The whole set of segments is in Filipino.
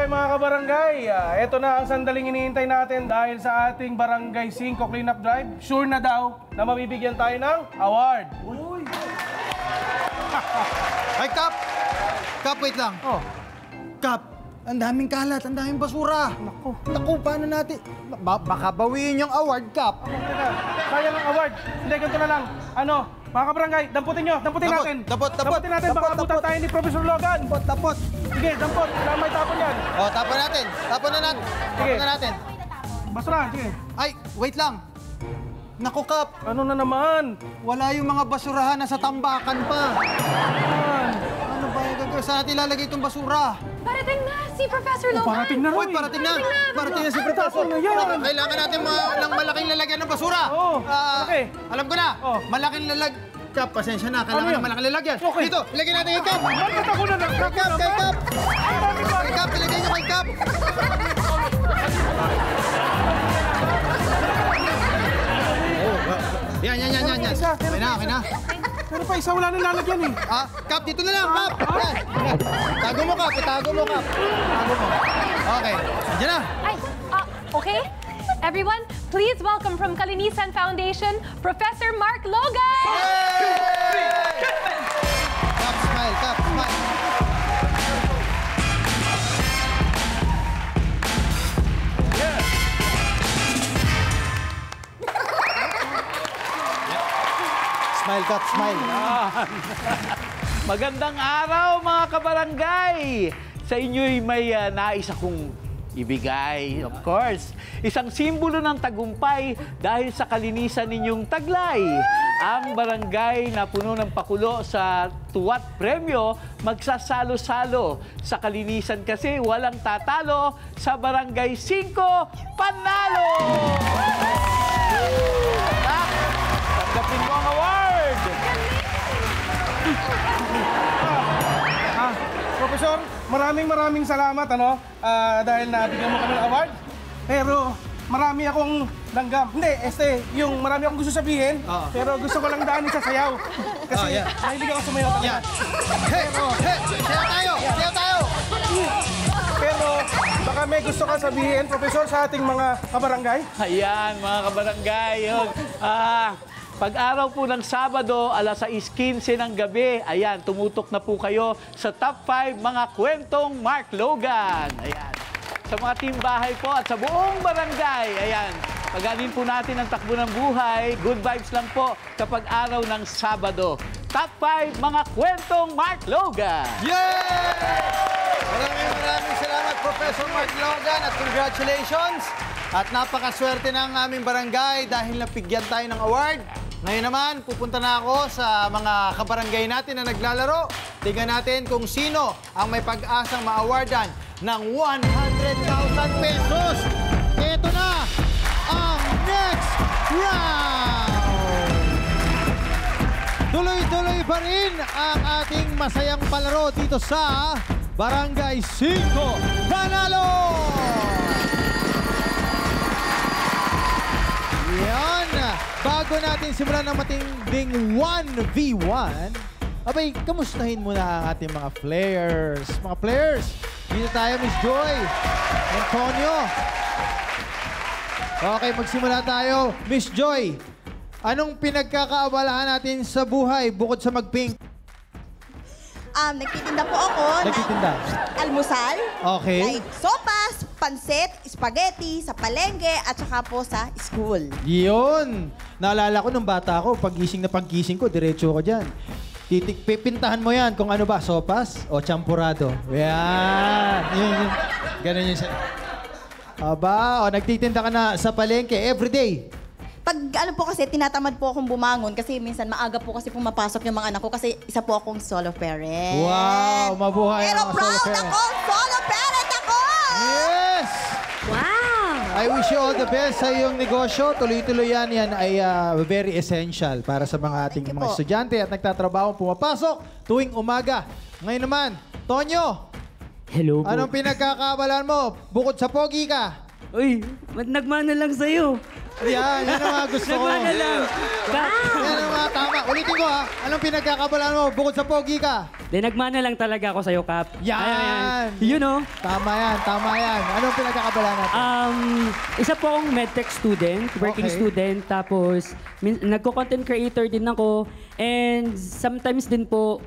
mga kabarangay. Ito na ang sandaling iniintay natin dahil sa ating Barangay 5 Cleanup Drive. Sure na daw na mabibigyan tayo ng award. Uy! Ay, Kap! Kap, wait lang. Oh. Kap, ang daming kalat, ang daming basura. Naku, paano natin? Baka bawiin yung award, Kap. Sayang ang award. Hindi, ganito na lang. Mga kabarangay, damputin nyo. Damputin natin. Damputin natin. Baka abutan tayo ni Professor Logan. Dampot. Sige, dampot. Kailangan may tapon yan. Oh, tapon natin. Tapon na natin. Basura, sige. Ay, wait lang. Naku, Kap. Ano na naman? Wala yung mga basurahan na sa tambakan pa. Ano ba yung gagawin? Saan natin ilalagay itong basura? Parating na si Professor Logan. Parating na rin. Uy, parating na si Professor. Kailangan natin ng malaking lalagyan ng basura. Oo, malaki. Alam ko na. Oh. Malaking lalagyan. Kap, pasensya na. Kailangan ng malaking lalagyan. Okay. Dito, ilagay natin kay Kap. Bakit ako na lang? Kay Kap. Kay Kap, ilagay niyo kay Kap. Yan. Okay na. Pero pa isa, wala nang lalagyan eh. Kap, dito na lang, Kap. Yan. Tago mo, Kap. Tago mo. Okay. Diyan na. Ay, okay. Everyone, please welcome from Kalinisan Foundation, Professor Mark Logan! Kap, smile. Smile, Kap, smile. Magandang araw mga kabarangay! Sa inyo'y may nais akong ibigay, of course. Isang simbolo ng tagumpay dahil sa kalinisan ninyong taglay. Ang barangay na puno ng pakulo sa tuwat premyo, magsasalo-salo. Sa kalinisan kasi walang tatalo, sa Barangay 5, panalo! Tanggapin mo ang award! Professor, maraming salamat dahil nabigyan mo kami ng award. Pero marami akong langgam. Hindi, marami akong gusto sabihin, pero gusto ko lang daanin sa sayaw. Kasi mahilig ako sumayaw talaga. Sayaw tayo! Pero baka may gusto ka sabihin, Professor, sa ating mga kabarangay? Ayan, mga kabarangay. Pag-araw po ng Sabado, alas 6:15 ng gabi, ayan, tumutok na po kayo sa top 5 mga kwentong Mark Logan. Ayan. Sa mga team bahay po at sa buong barangay, ayan, paganin po natin ang takbo ng buhay. Good vibes lang po kapag araw ng Sabado. Top 5 mga kwentong Mark Logan. Yay! Maraming salamat, Professor Mark Logan, at congratulations. At napakaswerte ng aming barangay dahil napigyan tayo ng award. Ngayon naman, pupunta na ako sa mga kabarangay natin na naglalaro. Tingnan natin kung sino ang may pag-asang ma-awardan ng 100,000 pesos. Ito na ang next round! Tuloy-tuloy pa rin ang ating masayang palaro dito sa Barangay 5 Panalo! Yan! Bago natin simulan ng matinding 1v1, abay, kamustahin muna ang ating mga players. Mga players, dito tayo, Miss Joy, Antonio. Okay, magsimula tayo. Miss Joy, anong pinagkakaabalahan natin sa buhay bukod sa mag-pink? Nagtitinda po ako Nagtitinda? ng almusal. Okay. Like sopas, pansit, spaghetti, sa palengke, at saka po sa school. Yun! Naalala ko nung bata ko, pag-gising ko, diretso ko dyan. Pipintahan mo yan kung ano ba, sopas o champurado. Yan! Yun. Ganun yun siya. Aba, nagtitinda ka na sa palengke everyday. Pag ano po kasi, tinatamad po akong bumangon kasi minsan maaga po kasi pumapasok yung mga anak ko kasi isa po akong solo parent. Wow! Mabuhay Pero ang mga proud solo parent. ako! Solo parent ako! Yes! Wow! I wish you all the best sa iyong negosyo. Tuloy-tuloy yan. Yan ay very essential para sa mga ating mga estudyante at nagtatrabaho pumapasok tuwing umaga. Ngayon naman, Tonyo! Hello po. Anong pinagkakabalan mo? Bukod sa pogi ka? Uy, nagmana lang sa'yo. Yan ang mga gusto ko. Nagmana lang. Yan ang mga tama. Ulitin ko ha. Anong pinagkakabalaan mo bukod sa pogi ka? Then nagmana lang talaga ako sa'yo, Kap. Yan. You know? Tama yan, tama yan. Anong pinagkakabalaan natin? Isa po akong medtech student, working Okay. student. Tapos, nagko-content creator din ako. And sometimes din po,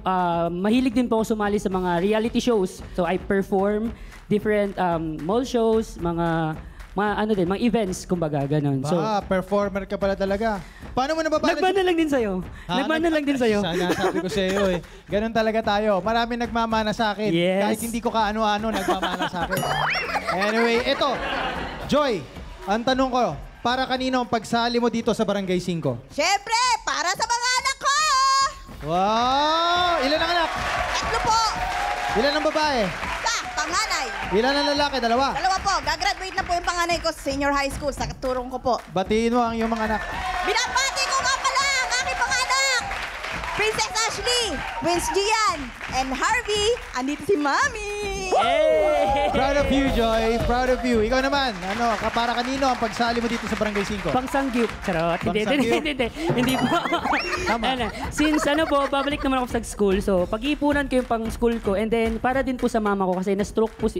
mahilig din po ako sumali sa mga reality shows. So, I perform different mall shows, mga mga events, kumbaga, ganun. So, Performer ka pala talaga. Paano mo nababalance? nagmana lang din sa'yo. Nagmana lang din sa'yo. Sana sabi ko sa iyo eh. Ganun talaga tayo. Marami nagmamana sa akin. Yes. Kahit hindi ko kaano-ano, nagmamana sa akin. Anyway, ito. Joy, ang tanong ko, para kanino ang pagsali mo dito sa Barangay 5? Siyempre, para sa mga anak ko! Wow! Ilan ang anak? 3 po! Ilan ang babae? Panganay. Ilan ang lalaki? 2? 2 po. Gagraduate na po yung panganay ko sa senior high school. Sa turong ko po. Batiin mo ang iyong mga anak. Binabati ko nga pala ang aking panganak! Princess Ashley, Prince Gian, and Harvey. Andito si Mami! Proud of you, Joy. Proud of you. Ikaw naman, para kanino ang pagsali mo dito sa Barangay 5? Pangsangyup. Charot. Pangsangyup? Hindi po. Tama. Since babalik naman ako sa school, so pag-iipunan ko yung pang school ko, and then para din po sa mama ko kasi na-stroke po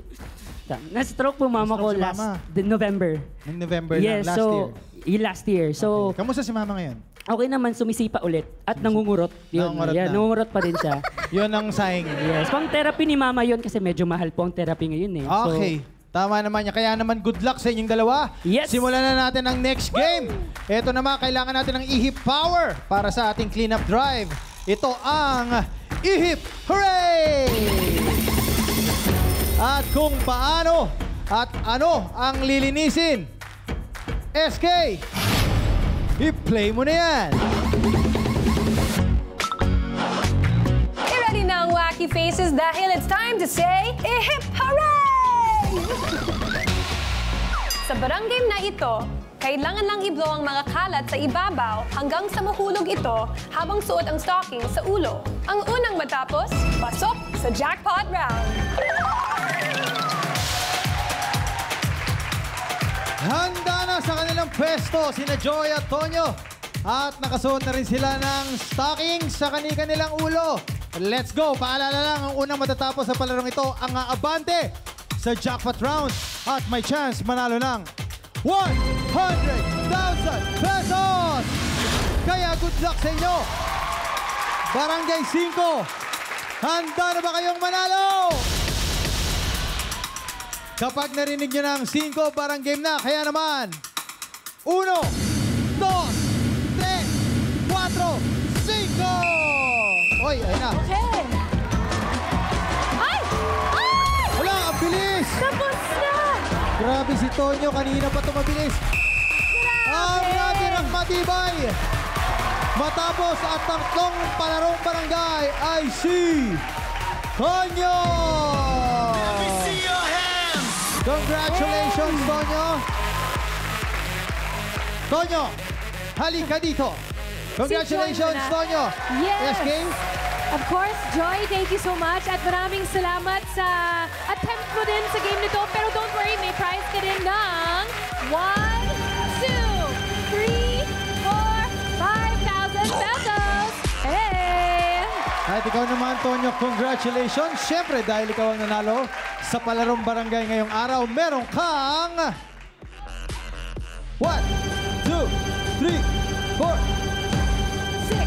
na-stroke po mama ko Na-stroke si last mama? November. Noong November Yes, last year. Last year. So, Kamusta si mama ngayon? okay naman, sumisipa ulit. At nangungurot. Yun, Nangungurot na. nangungurot pa din siya. Yun ang sign. Yes. Pang therapy ni mama yun kasi medyo mahal po ang therapy ngayon eh. So, Okay. Tama naman niya. Kaya naman good luck sa inyong dalawa. Yes. Simulan na natin ang next game. Ito naman, kailangan natin ng ihip power para sa ating cleanup drive. Ito ang ihip hooray! At kung paano at ano ang lilinisin. SK, i-play mo na yan. Ready na ang wacky faces dahil it's time to say, hip hooray! Sa barangay na ito, kailangan lang i-blow ang mga kalat sa ibabaw hanggang sa mahulog ito habang suot ang stocking sa ulo. Ang unang matapos, pasok sa jackpot round. Handa na sa kanilang pwesto sina Joy at Tonyo. At nakasuot na rin sila ng stocking sa kanilang ulo. Let's go! Paalala lang, ang unang matatapos sa palarong ito ang aabante sa jackpot round. At may chance manalo ng 100,000 pesos! Kaya good luck sa inyo! Barangay 5, handa na ba kayong manalo? Kapag narinig nyo ng 5, parang game na. Kaya naman, 1, 2, 3, 4, 5! Oy, ayun na. Okay. Ay! Ay! Wala, ang bilis! Tapos na! Grabe si Tonyo, kanina pa ito mabilis. Ang natin ang matibay. Matapos at tatlong palarong barangay ay si Tonyo! Congratulations, Tonyo! Tonyo, halika dito. Congratulations, Si Joy Tonyo. Yes. SK? Of course, Joy, thank you so much at maraming salamat sa attempt mo din sa game nito. Pero don't worry, may prize ka din ng 1, 2, 3, 4, 5,000 pesos! Hey! At ikaw naman, Tonyo, congratulations. Siyempre, dahil ikaw ang nanalo sa palarong barangay ngayong araw, meron kang 1, 2, 3, 4, 6,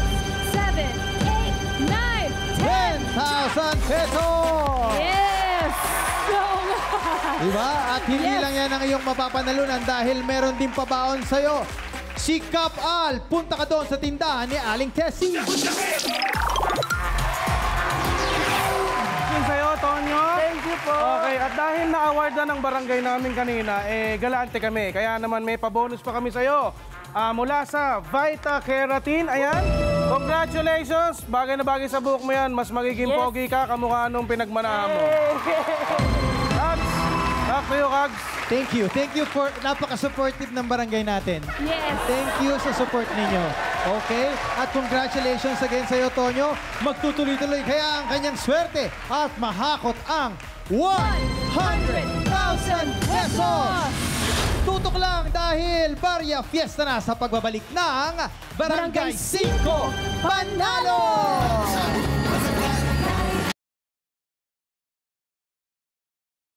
7, 8, 9, 10! 10,000 pesos! Yes! So Diba? At hindi Yes. lang yan ang iyong mapapanalunan dahil meron din pabaon sa'yo. Si Kap Al, punta ka doon sa tindahan ni Aling Tessie. Yun sa'yo, Tonyo. Thank you po. Okay, at dahil na-awardan ng barangay namin kanina, galante kami. Kaya naman may pabonus pa kami sa'yo. Mula sa Vita Keratin, ayan. Congratulations! Bagay na bagay sa buhok mo yan. Mas magiging Yes. pogi ka kamukha nung pinagmanahan mo. Kags! Back to you, Kags. Thank you. Thank you for napaka-supportive ng barangay natin. Yes! Thank you sa support ninyo. Okay? At congratulations again sa iyo, Tonyo. Magtutuloy-tuloy kaya ang kanyang swerte at mahakot ang 100,000 pesos! Tutok lang dahil Barya Fiesta na sa pagbabalik ng Barangay 5 Panalo!